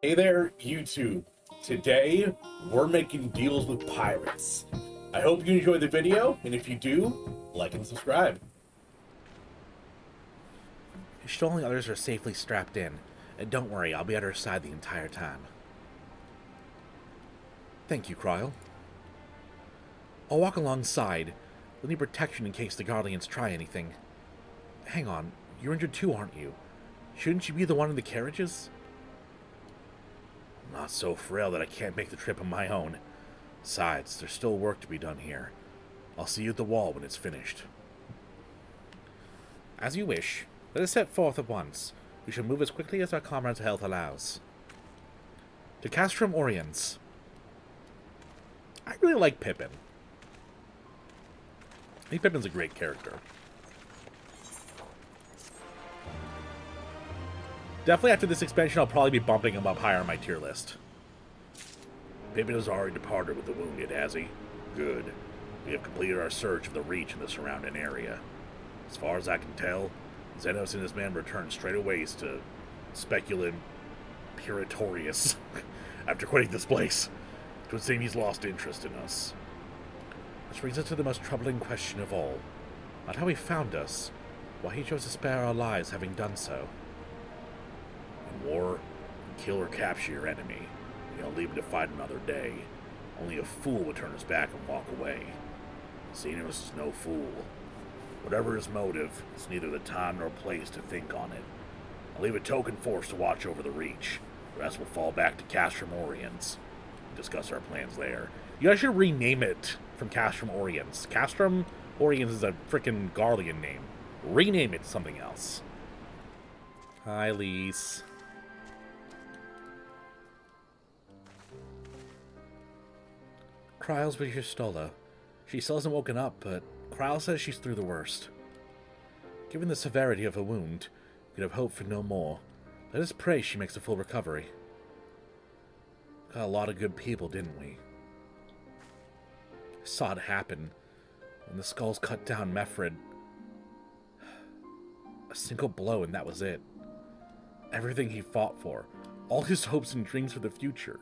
Hey there, YouTube. Today, we're making deals with pirates. I hope you enjoyed the video, and if you do, like and subscribe. Ensuring others are safely strapped in, and don't worry, I'll be at her side the entire time. Thank you, Cryle. I'll walk alongside. We'll need protection in case the Guardians try anything. Hang on, you're injured too, aren't you? Shouldn't you be the one in the carriages? I'm not so frail that I can't make the trip on my own. Besides, there's still work to be done here. I'll see you at the wall when it's finished. As you wish. Let us set forth at once. We shall move as quickly as our comrades' health allows. To Castrum Oriens. I really like Pippin. I think Pippin's a great character. Definitely after this expansion, I'll probably be bumping him up higher on my tier list. Pippin has already departed with the wounded, has he? Good. We have completed our search of the Reach in the surrounding area. As far as I can tell, Xenos and his men returned straight away to Speculum Puratorius after quitting this place. It would seem he's lost interest in us. This brings us to the most troubling question of all. Not how he found us, why he chose to spare our lives having done so. In war, you kill or capture your enemy, and you'll leave him to fight another day. Only a fool would turn his back and walk away. Xenos is no fool. Whatever his motive, it's neither the time nor place to think on it. I'll leave a token force to watch over the Reach. The rest will fall back to Castrum Oriens. Discuss our plans there. You guys should rename it from Castrum Oriens. Castrum Oriens is a freaking Garlean name. Rename it something else. Hi, Lise. Kryle's with your Stola. She still hasn't woken up, but Kryle says she's through the worst. Given the severity of her wound, we could have hoped for no more. Let us pray she makes a full recovery. Got a lot of good people, didn't we? I saw it happen. When the skulls cut down Mefred. A single blow and that was it. Everything he fought for, all his hopes and dreams for the future,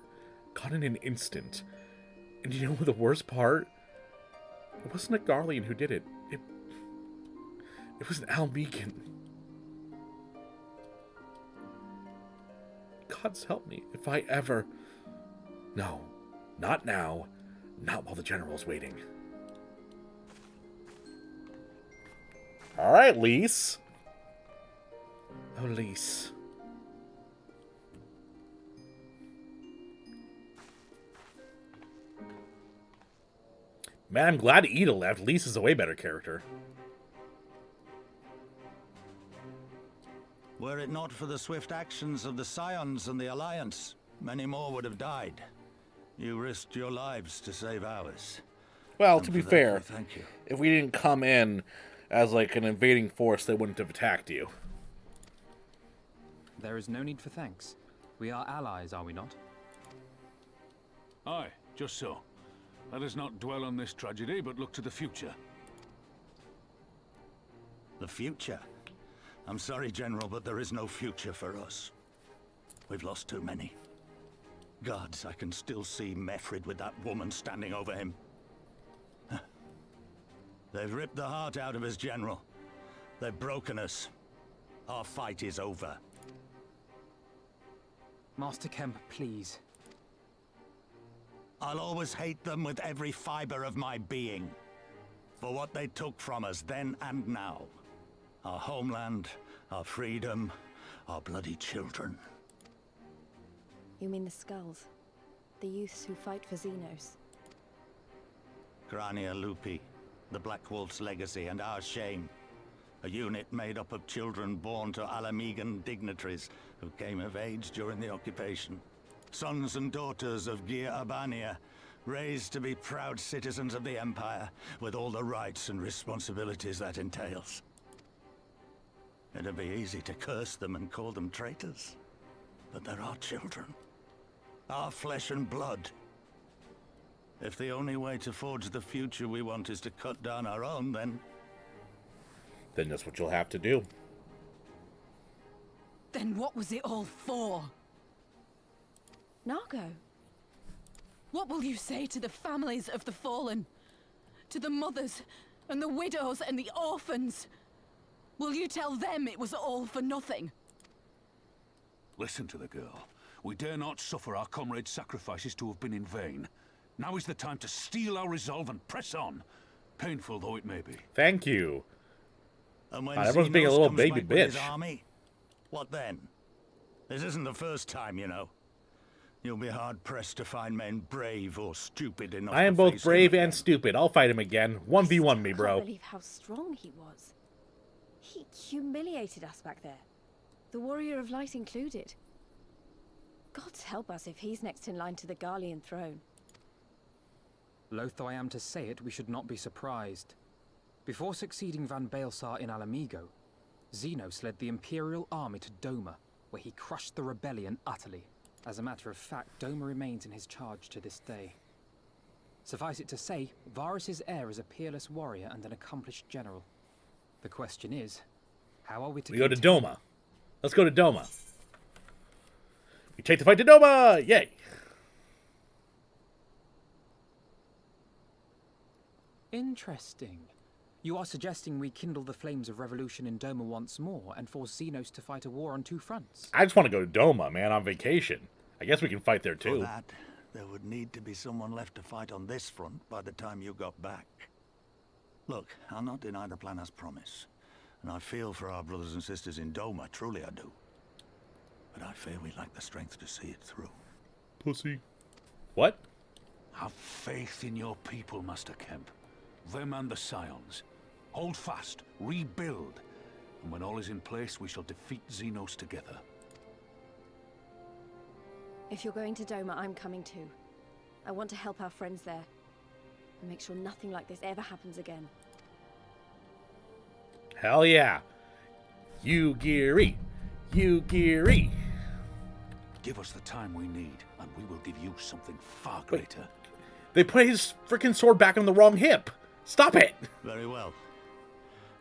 gone in an instant. And you know the worst part? It wasn't a Garlean who did it. It was an Almegan. Gods help me if I ever... No, not now. Not while the general's waiting. Alright, Lise. Oh, Lise. Man, I'm glad Ida left. Lise is a way better character. Were it not for the swift actions of the Scions and the Alliance, many more would have died. You risked your lives to save ours. Well, to be fair, thank you. If we didn't come in as like an invading force, they wouldn't have attacked you. There is no need for thanks. We are allies, are we not? Aye, just so. Let us not dwell on this tragedy, but look to the future. The future? I'm sorry, General, but there is no future for us. We've lost too many. Gods, I can still see Mefred with that woman standing over him. They've ripped the heart out of us, General. They've broken us. Our fight is over. Master Kemp, please. I'll always hate them with every fiber of my being. For what they took from us then and now. Our homeland, our freedom, our bloody children. You mean the Skulls? The youths who fight for Xenos? Grania Lupi, the Black Wolf's legacy and our shame. A unit made up of children born to Alamegan dignitaries who came of age during the occupation. Sons and daughters of Gir Abania, raised to be proud citizens of the Empire, with all the rights and responsibilities that entails. It'd be easy to curse them and call them traitors, but they're our children. Our flesh and blood. If the only way to forge the future we want is to cut down our own, then That's what you'll have to do. Then what was it all for? Nargo. What will you say to the families of the fallen? To the mothers, and the widows, and the orphans? Will you tell them it was all for nothing? Listen to the girl. We dare not suffer our comrades' sacrifices to have been in vain. Now is the time to steel our resolve and press on, painful though it may be. Thank you. And when Everyone's being a Xenos little comes baby back with his bitch. army, what then? This isn't the first time, you know. You'll be hard-pressed to find men brave or stupid enough I am to both face brave him and stupid. I'll fight him again. 1v1 me, I bro. can't believe how strong he was. He humiliated us back there. The Warrior of Light included. God help us if he's next in line to the Garlean throne. Loath though I am to say it, we should not be surprised. Before succeeding Van Baelsar in Alamigo, Xenos led the Imperial army to Doma, where he crushed the rebellion utterly. As a matter of fact, Doma remains in his charge to this day. Suffice it to say, Varus's heir is a peerless warrior and an accomplished general. The question is, how are we to We go to contain- Doma. Let's go to Doma. We take the fight to Doma! Yay! Interesting. You are suggesting we kindle the flames of revolution in Doma once more and force Xenos to fight a war on two fronts? I just want to go to Doma, man, on vacation. I guess we can fight there, For too. that, there would need to be someone left to fight on this front by the time you got back. Look, I'll not deny the plan as promised. And I feel for our brothers and sisters in Doma, truly I do. But I fear we lack the strength to see it through. Pussy. What? Have faith in your people, Master Kemp. Them and the Scions. Hold fast, rebuild, and when all is in place, we shall defeat Xenos together. If you're going to Doma, I'm coming too. I want to help our friends there. And make sure nothing like this ever happens again. Hell yeah. Yugiri. Yugiri. Give us the time we need, and we will give you something far greater. They put his freaking sword back on the wrong hip. Stop it! Very well.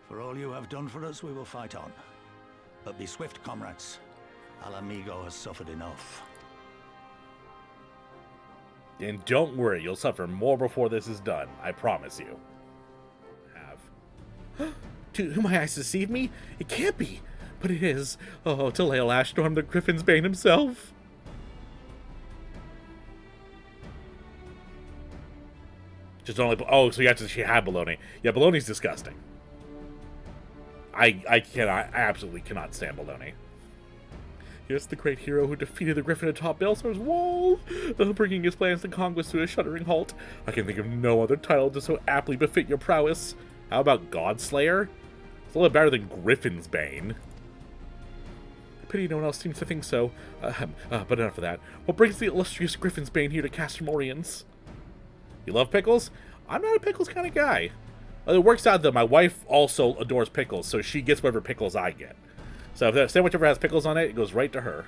For all you have done for us, we will fight on. But be swift, comrades. Alamigo has suffered enough. And don't worry, you'll suffer more before this is done. I promise you. Do my eyes deceive me? It can't be. But it is. Oh, Talael Ashstorm, the Griffin's Bane himself. Just only. Oh, so you have to. She had bologna. Yeah, bologna's disgusting. I absolutely cannot stand bologna. Yes, the great hero who defeated the Griffin atop Baelsar's wall, bringing his plans to conquest to a shuddering halt. I can think of no other title to so aptly befit your prowess. How about Godslayer? It's a little better than Griffin's Bane. Pity no one else seems to think so. But enough of that. What brings the illustrious Griffin's Bane here to Castramorians? You love pickles? I'm not a pickles kind of guy. It works out that my wife also adores pickles, so she gets whatever pickles I get. So if the sandwich ever has pickles on it, it goes right to her.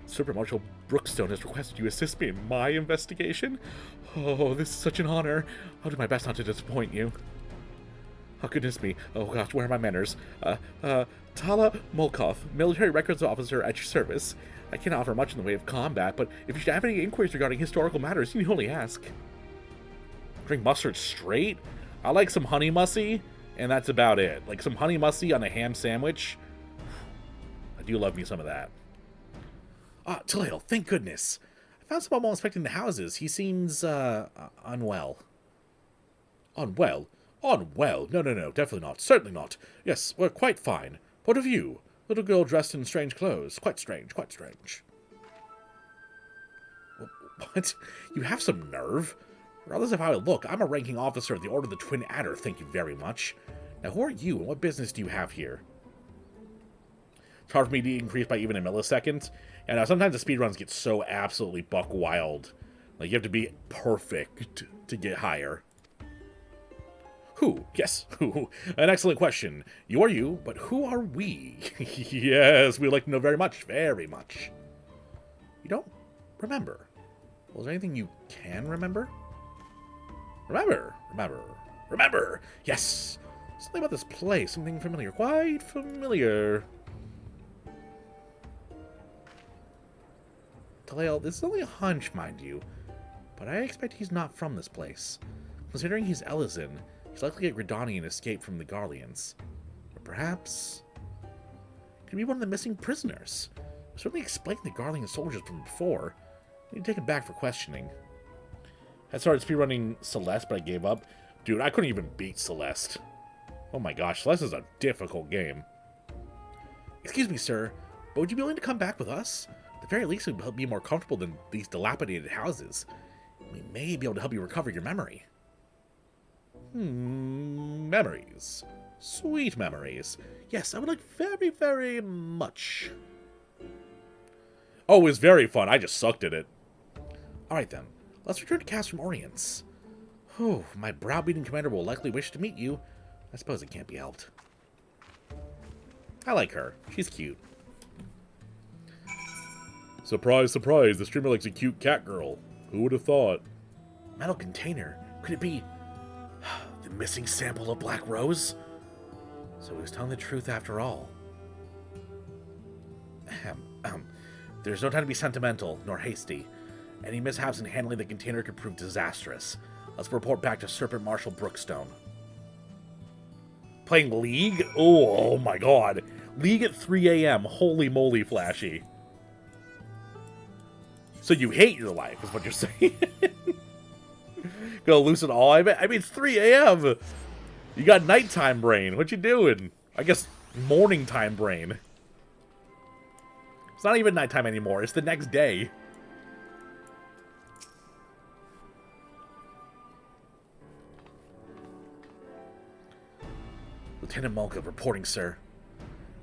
Super Marshal Brookstone has requested you assist me in my investigation. Oh, this is such an honor. I'll do my best not to disappoint you. Oh, goodness me. Oh, gosh, where are my manners? Tala Molkoth, military records officer at your service. I can't offer much in the way of combat, but if you should have any inquiries regarding historical matters, you need only ask. Drink mustard straight? I like some honey mussy, and that's about it. Like some honey mussy on a ham sandwich. I do love me some of that. Ah, Talael, thank goodness. I found someone while inspecting the houses. He seems, unwell. Unwell? Unwell? No, definitely not. Certainly not. Yes, we're quite fine. What of you? Little girl dressed in strange clothes. Quite strange, quite strange. What? You have some nerve? Regardless of how I look, I'm a ranking officer of the Order of the Twin Adder, thank you very much. Now, who are you, and what business do you have here? It's hard for me to increase by even a millisecond. And now sometimes the speedruns get so absolutely buck wild. Like, you have to be perfect to get higher. Who? Yes, who? An excellent question. You are you, but who are we? Yes, we'd like to know very much, very much. You don't remember. Well, is there anything you can remember? Remember! Yes! Something about this place, something familiar, quite familiar. Talale, this is only a hunch, mind you, but I expect he's not from this place. Considering he's Elysian, he's likely a Gridanian escaped from the Garleans. Or perhaps... could be one of the missing prisoners. Certainly explained the Garlean soldiers from before. I need to take him back for questioning. I started speedrunning Celeste, but I gave up. Dude, I couldn't even beat Celeste. Oh my gosh, Celeste is a difficult game. Excuse me, sir, but would you be willing to come back with us? At the very least, it would help be more comfortable than these dilapidated houses. We may be able to help you recover your memory. Memories. Sweet memories. Yes, I would like very, very much. Oh, it was very fun. I just sucked at it. Alright then, let's return to Castrum Orients. Oh, my browbeating commander will likely wish to meet you. I suppose it can't be helped. I like her. She's cute. Surprise, surprise, the streamer likes a cute cat girl. Who would have thought? Metal container. Could it be the missing sample of Black Rose? So he was telling the truth after all. There's no time to be sentimental, nor hasty. Any mishaps in handling the container could prove disastrous. Let's report back to Serpent Marshal Brookstone. Playing League? Oh my god. League at 3 a.m. Holy moly, Flashy. So you hate your life, is what you're saying. Gonna lose it all? I mean, it's 3 a.m. You got nighttime brain. What you doing? I guess morning time brain. It's not even nighttime anymore. It's the next day. Lieutenant Mulga reporting, sir.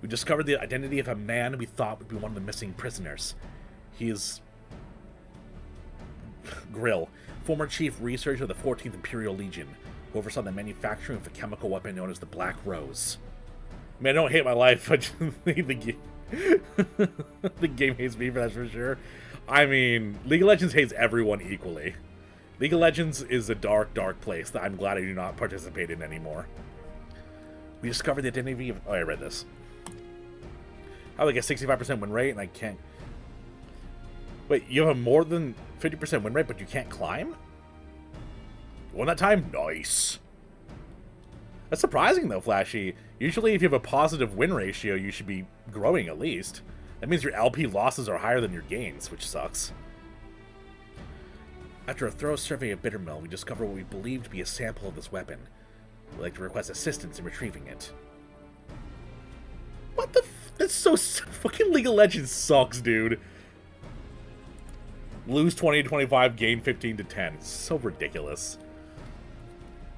We discovered the identity of a man we thought would be one of the missing prisoners. He is... Grill, former chief researcher of the 14th Imperial Legion, who oversaw the manufacturing of a chemical weapon known as the Black Rose. I mean, I don't hate my life, I just hate the game. The game hates me, that's for sure. I mean, League of Legends hates everyone equally. League of Legends is a dark, dark place that I'm glad I do not participate in anymore. We discovered the identity of... Oh, I read this. I have like a 65% win rate, and I can't... Wait, you have a more than 50% win rate, but you can't climb? You won that time? Nice. That's surprising, though, Flashy. Usually, if you have a positive win ratio, you should be growing at least. That means your LP losses are higher than your gains, which sucks. After a thorough survey of Bittermill, we discovered what we believed to be a sample of this weapon. We'd like to request assistance in retrieving it. What the f... That's so... Fucking League of Legends sucks, dude. Lose 20 to 25, gain 15 to 10. So ridiculous.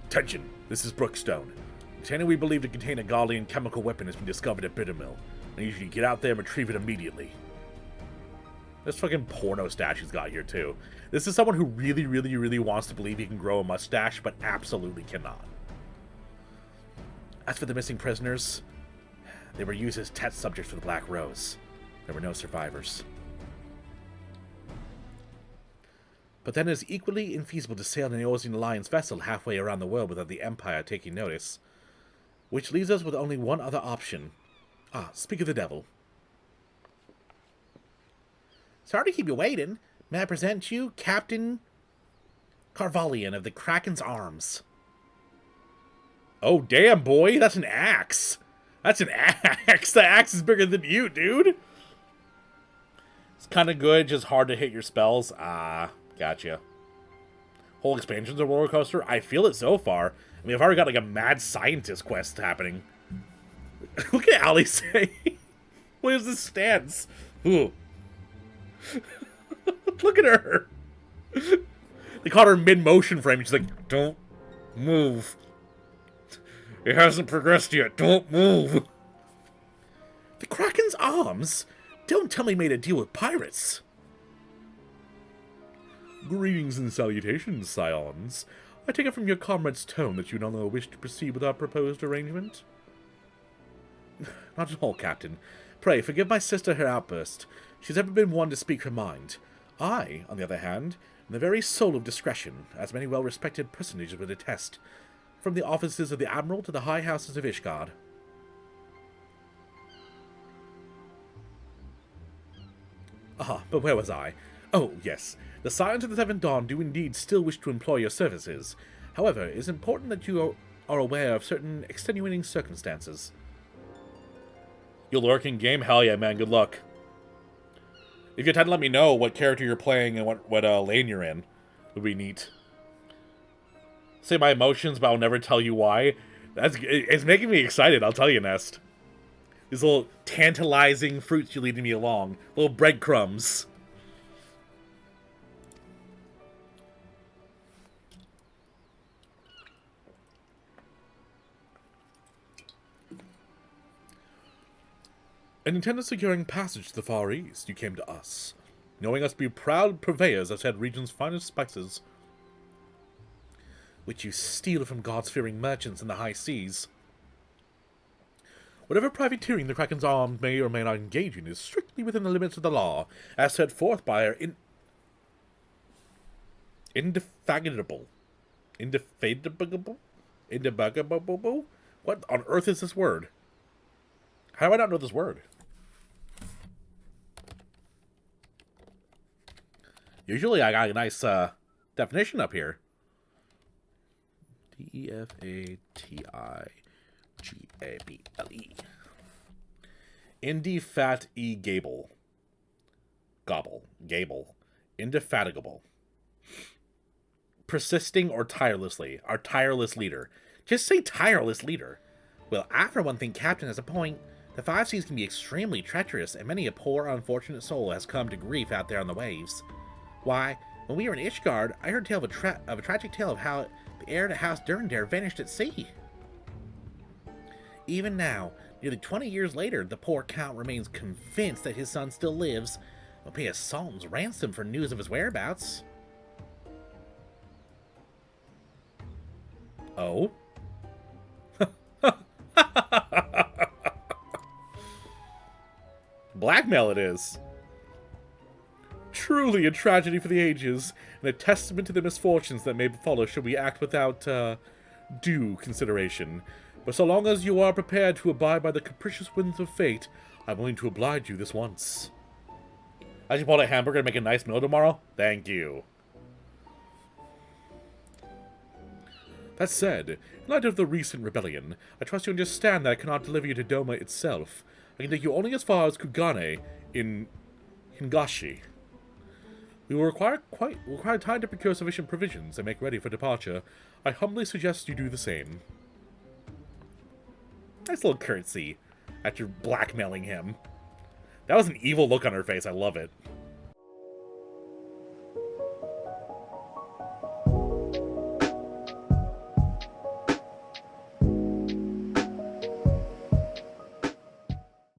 Attention, this is Brookstone. The container we believe to contain a Garlean chemical weapon has been discovered at Bittermill. I need you to get out there and retrieve it immediately. This fucking porno stash he's got here, too. This is someone who really, really, really wants to believe he can grow a mustache, but absolutely cannot. As for the missing prisoners, they were used as test subjects for the Black Rose. There were no survivors. But then it is equally infeasible to sail an Eorzean Alliance vessel halfway around the world without the Empire taking notice. Which leaves us with only one other option. Ah, speak of the devil. Sorry to keep you waiting. May I present you Captain Carvalian of the Kraken's Arms. Oh, damn, boy. That's an axe. That's an axe. The axe is bigger than you, dude. It's kind of good, just hard to hit your spells. Ah, gotcha. Whole expansion's a roller coaster? I feel it so far. I mean, I've already got like a mad scientist quest happening. Look at Ali say. What is this stance? Ooh. Look at her. They caught her mid-motion frame. She's like, don't move. It hasn't progressed yet. Don't move. The Kraken's Arms? Don't tell me he made a deal with pirates. Greetings and salutations, scions. I take it from your comrade's tone that you no longer wish to proceed with our proposed arrangement. Not at all, Captain. Pray, forgive my sister her outburst. She's ever been one to speak her mind. I, on the other hand, am the very soul of discretion, as many well-respected personages would attest, from the offices of the Admiral to the high houses of Ishgard. Ah, but where was I? Oh, yes. The Scions of the Seventh Dawn do indeed still wish to employ your services. However, it is important that you are aware of certain extenuating circumstances. You lurk in game? Hell yeah, man. Good luck. If you had to let me know what character you're playing and what lane you're in, would be neat. Say my emotions, but I'll never tell you why. It's making me excited, I'll tell you, Nest. These little tantalizing fruits you're leading me along. Little breadcrumbs. In intent of securing passage to the Far East, you came to us, knowing us to be proud purveyors of said region's finest spices, which you steal from God-fearing merchants in the high seas. Whatever privateering the Kraken's armed may or may not engage in is strictly within the limits of the law, as set forth by our indefatigable. What on earth is this word? How do I not know this word? Usually I got a nice definition up here. D-E-F-A-T-I-G-A-B-L-E. Indefatigable. Gable. Indefatigable. Persisting or tirelessly. Our tireless leader. Just say tireless leader. Well, I for one think Captain has a point. The Five Seas can be extremely treacherous, and many a poor, unfortunate soul has come to grief out there on the waves. Why, when we were in Ishgard, I heard tale of a tragic tale of how the heir to House Durndare vanished at sea. Even now, nearly 20 years later, the poor Count remains convinced that his son still lives. Will pay a sultan's ransom for news of his whereabouts. Oh? Blackmail it is. Truly a tragedy for the ages, and a testament to the misfortunes that may befall us should we act without, due consideration. But so long as you are prepared to abide by the capricious winds of fate, I'm willing to oblige you this once. I just bought a hamburger to make a nice meal tomorrow? Thank you. That said, in light of the recent rebellion, I trust you understand that I cannot deliver you to Doma itself. I can take you only as far as Kugane in Hingashi. We will require time to procure sufficient provisions and make ready for departure. I humbly suggest you do the same. Nice little curtsy after blackmailing him. That was an evil look on her face. I love it.